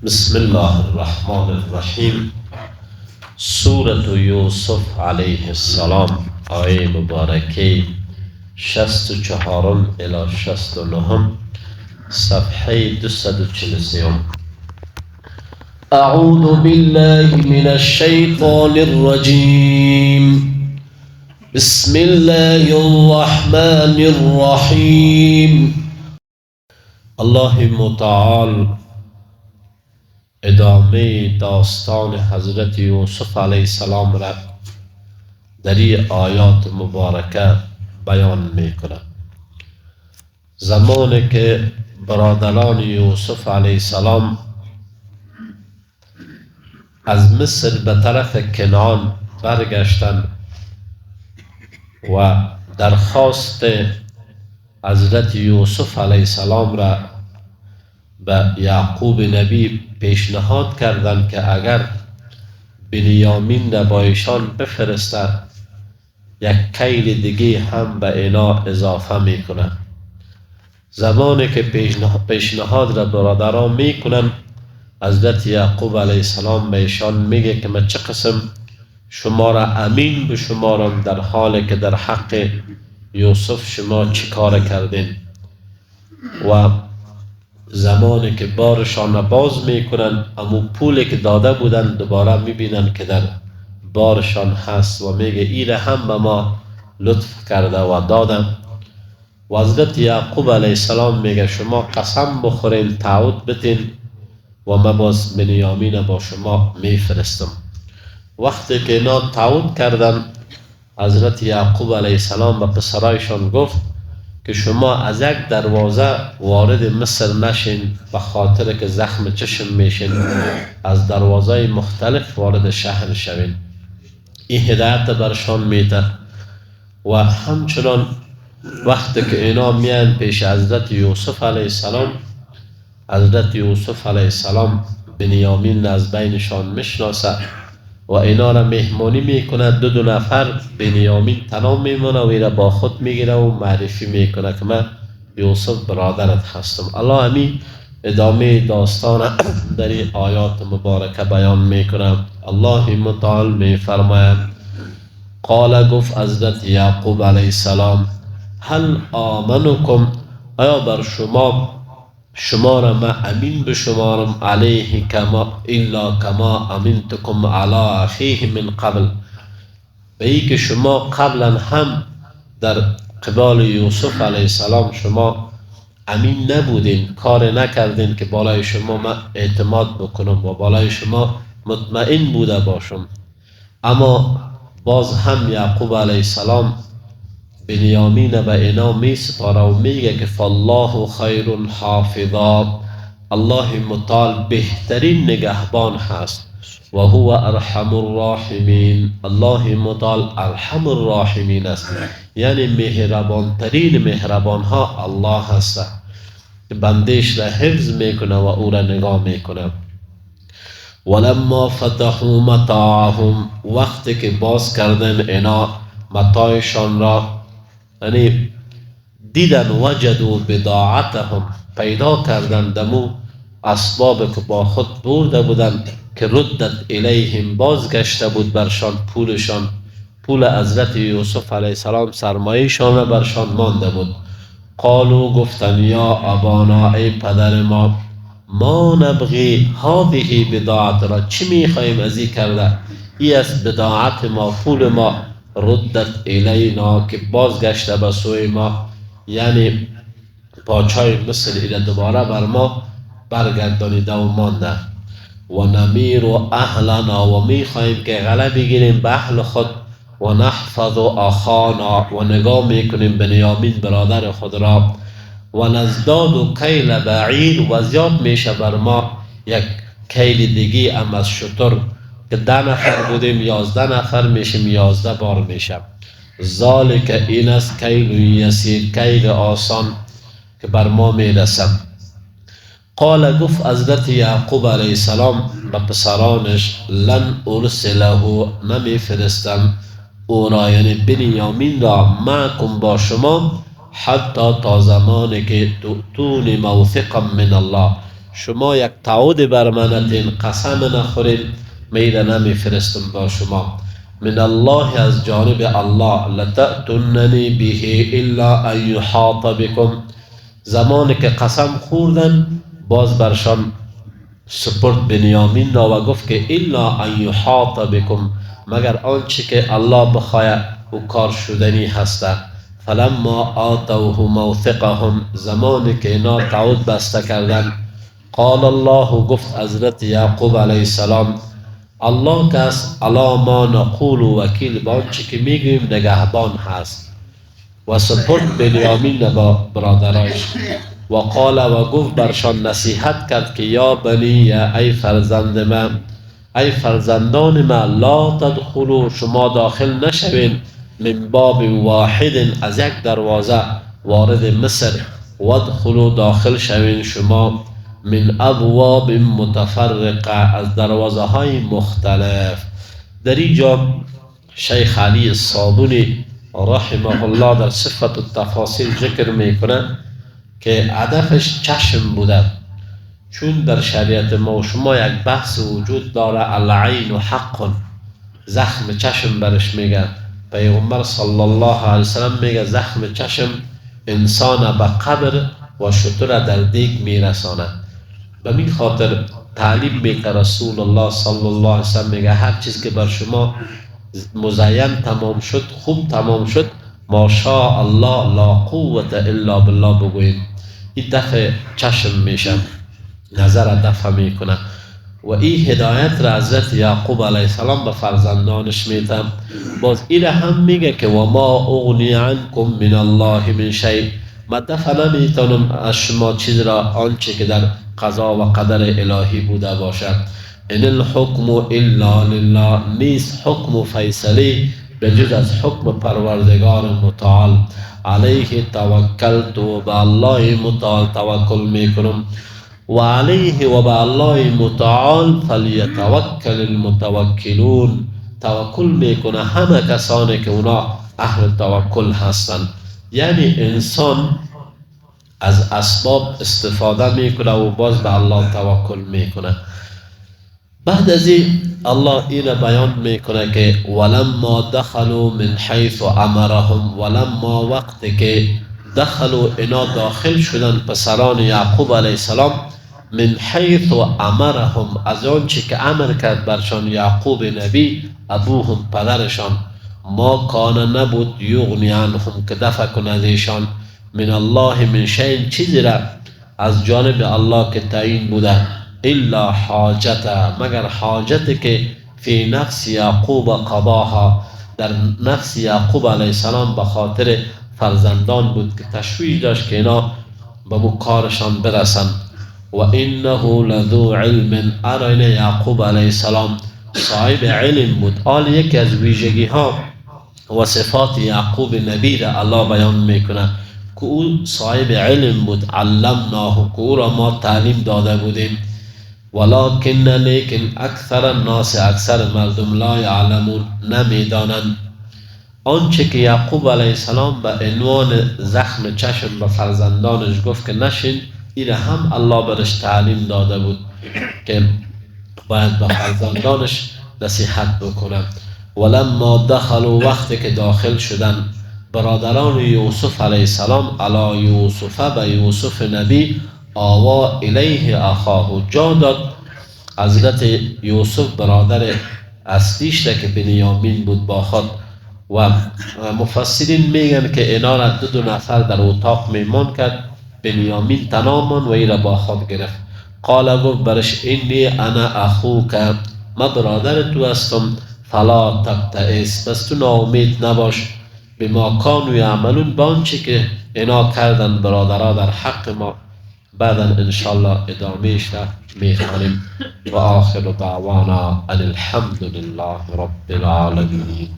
بسم الله الرحمن الرحیم. سورة یوسف علیه السلام، آیه مبارکه 64 الی 69، صفحه 243. اعوذ بالله من الشیطان الرجیم. بسم الله الرحمن الرحیم. الله متعال ادامه داستان حضرت یوسف علیه السلام را در این آیات مبارکه بیان میکنه. زمانی که برادران یوسف علیه السلام از مصر به طرف کنعان برگشتند و درخواست حضرت یوسف علیه السلام را به یعقوب نبی پیشنهاد کردند که اگر بنیامین را با ایشان بفرسته یک کیل دیگه هم به اینا اضافه میکنه. زمانی که پیشنهاد را برادران میکنن، حضرت یعقوب علیه السلام به ایشان میگه که من چه قسم شما را امین بشمارم در حالی که در حق یوسف شما چی کار کردین. و زمانی که بارشان را باز میکنن، امو پولی که داده بودن دوباره میبینن که در بارشان هست و میگه ایره هم به ما لطف کرده و دادم. و حضرت یعقوب علیه السلام میگه شما قسم بخورین، تعهد بتین و من باز بنیامین با شما میفرستم. وقتی که اینا تعهد کردن، حضرت یعقوب علیه السلام به پسرایشان گفت که شما از یک دروازه وارد مصر نشین، به خاطر که زخم چشم میشین، از دروازه مختلف وارد شهر شوین. این هدایت برشان میده. و همچنان وقتی که اینا میان پیش حضرت یوسف علیه السلام، حضرت یوسف علیه السلام بنیامین از بینشان میشناسه و اینا را مهمانی میکنه. دو نفر بنیامین تنها میمونه و اینا با خود میگیره و معرفی میکنه که من یوسف برادرت هستم. الله همین ادامه داستان در این آیات مبارکه بیان میکنه. الله متعال میفرماید قال، گفت حضرت یعقوب علیه السلام، هل آمنکم، آیا بر شما را من امین بشمارم، علیه کما الا کما امنتکم علی اخیه من قبل، به ای که شما قبلا هم در قبال یوسف علیه السلام شما امین نبودین، کار نکردین که بالای شما من اعتماد بکنم و بالای شما مطمئن بوده باشم. اما باز هم یعقوب علیه السلام بنیامین به اینا می سپاره و میگه که فالله خیر حافظا، الله متعال بهترین نگهبان هست و هو ارحم الراحمین، الله متعال ارحم الراحمین است، یعنی مهربان ترین مهربان ها الله هست که بندش را حفظ میکنه و او را نگاه میکنه. ولما فتحوا متاعهم، وقتی که باز کردن اینا متاعشان را، یعنی دیدن وجدوا بضاعتهم، پیدا کردن دمو اسباب که با خود برده بودن که ردت الیهم، بازگشته بود برشان پولشان، پول حضرت یوسف علیه السلام سرمایه‌شان را برشان مانده بود. قالوا، گفتن یا ابانا، ای پدر ما نبغی هذه بضاعت را، چی میخوایم از این کرده، ای است بضاعت ما، پول ما، ردت الینا که بازگشته به سوی ما، یعنی پاچای مصر ایره دوباره بر ما برگردانیده و مانده. و نمیر و اهلنا، و میخواهیم که غلبه بگیریم به اهل خود، و نحفظ اخانا، و نگاه میکنیم بنیامین برادر خود را، و نزداد و کیل بعیر، و زیاد میشه بر ما یک کیل دیگی هم از شتر، که 10 نفر بودیم 11 نفر میشیم، 11 بار میشه. ذالک، این است کیل یسیر، کیل آسان که بر ما میرسم. قال، گفت حضرت یعقوب علیه السلام به پسرانش لن ارسله، نمی فرستم او را، یعنی بنیامین را، معکم با شما، حتی تا زمانی که تؤتونی موثقا من الله، شما یک تعود بر من ندین، قسم نخورید میره نمیفرستم با شما. من الله، از جانب الله، لتأتوننی به الا ان یحاط بکم. زمانی که قسم خوردن باز برشان سپرد بنیامین را و گفت که الا ان یحاط بکم، مگر آنچه که الله بخواهد او کار شدنی هسته. فلما آتوه موثقهم، زمانی که اینا تعود بسته کردن، قال الله، گفت حضرت یعقوب علیه السلام، الله که است علی ما نقول وکیل، با آنچه که میگوییم نگهبان هست. و سپرد بنیامین با برادرایش و قال، و گفت برشان نصیحت کرد که یا بنی، یا ای فرزند من، ای فرزندان من، لا تدخلوا، شما داخل نشوین، من باب واحد، از یک دروازه وارد مصر، وادخلوا، داخل شوین شما، من ابواب متفرقه، از دروازه های مختلف. در اینجا شیخ علی الصابونی رحمه الله در صفت التفاصیل ذکر میکنه که هدفش چشم بوده، چون در شریعت ما و شما یک بحث وجود داره، العین حق، زخم چشم برش میگه. پیغمبر صلی الله علیه وسلم میگه زخم چشم انسان به قبر و شتر در دیگ میرسانه. به می خاطر تعلیم میکنه رسول الله صلی الله علیه وسلم، میگه هر چیز که بر شما مزین تمام شد، خوب تمام شد، ماشاء الله لا قوت الا بالله بگوین. این دفع چشم میشه، نظر دفع میکنه. و این هدایت را حضرت یعقوب علیه السلام به فرزندانش میده. باز این هم میگه که و ما اغنی عنکم من الله من شیء، من دفع نمیتونم از شما چیز را آنچه که در قضا و قدر الهی بوده باشد. ان الحکم الا لله، نیست حکم و فیصله بجز از حکم پروردگار متعال. علیه توکلت، و به الله متعال توکل میکنم. و علیه، و به الله متعال، فلیتوکل المتوکلون، توکل میکنه همه کسانی که اونا اهل توکل هستند. یعنی انسان از اسباب استفاده میکنه و باز به الله توکل میکنه. بعد از این الله این بیان میکنه که ولما دخلوا من حیث امرهم، ولما وقتی که دخلوا اینا داخل شدن پسران یعقوب علیه السلام، من حیث امرهم، از آنچه که امر کرد برشان یعقوب نبی، ابوهم پدرشان، ما کان نبود، یغنی عنهم که دفع کند ایشان، من الله من شیء، چیزی را از جانب الله که تعیین بوده، الا حاجت، مگر حاجت که فی نفس یعقوب قضاها، در نفس یعقوب علیه السلام به خاطر فرزندان بود که تشویش داشت که اینا به کارشان برسند. و انه لذو علم، ارین یعقوب علیه السلام صاحب علم بود. آل یکی از ویژگی ها و صفات یعقوب نبی را الله بیان میکنه که او صاحب علم بود. علمناه، که او را ما تعلیم داده بودیم. ولکن، لیکن اکثر الناس، اکثر مردم، لا یعلمون، نمیدانند. آنچه که یعقوب علیه السلام به عنوان زخم چشم به فرزندانش گفت که نشین، این هم الله برش تعلیم داده بود که باید به فرزندانش نصیحت بکنه. ولما دخلوا، وقتی که داخل شدن برادران یوسف علیه السلام، علی یوسف، به یوسف نبی، آوا الیه اخاه، جا داد حضرت یوسف برادر اصلیش که بنیامین بود با خود. و مفسرین میگن که اینا را دو نفر در اتاق میمان کرد، بنیامین تنها ماند و این را با خود گرفت. قال، گفت برش انی انا اخوک، من برادر تو هستم، فلا تبتئس، پس تو ناامید نباش، بما کانوا یعملون، با آنچه که اینا کردن برادرها در حق ما. بعدا انشاءالله ادامهش را میخوانیم. و آخر دعوانا ان الحمد لله رب العالمین.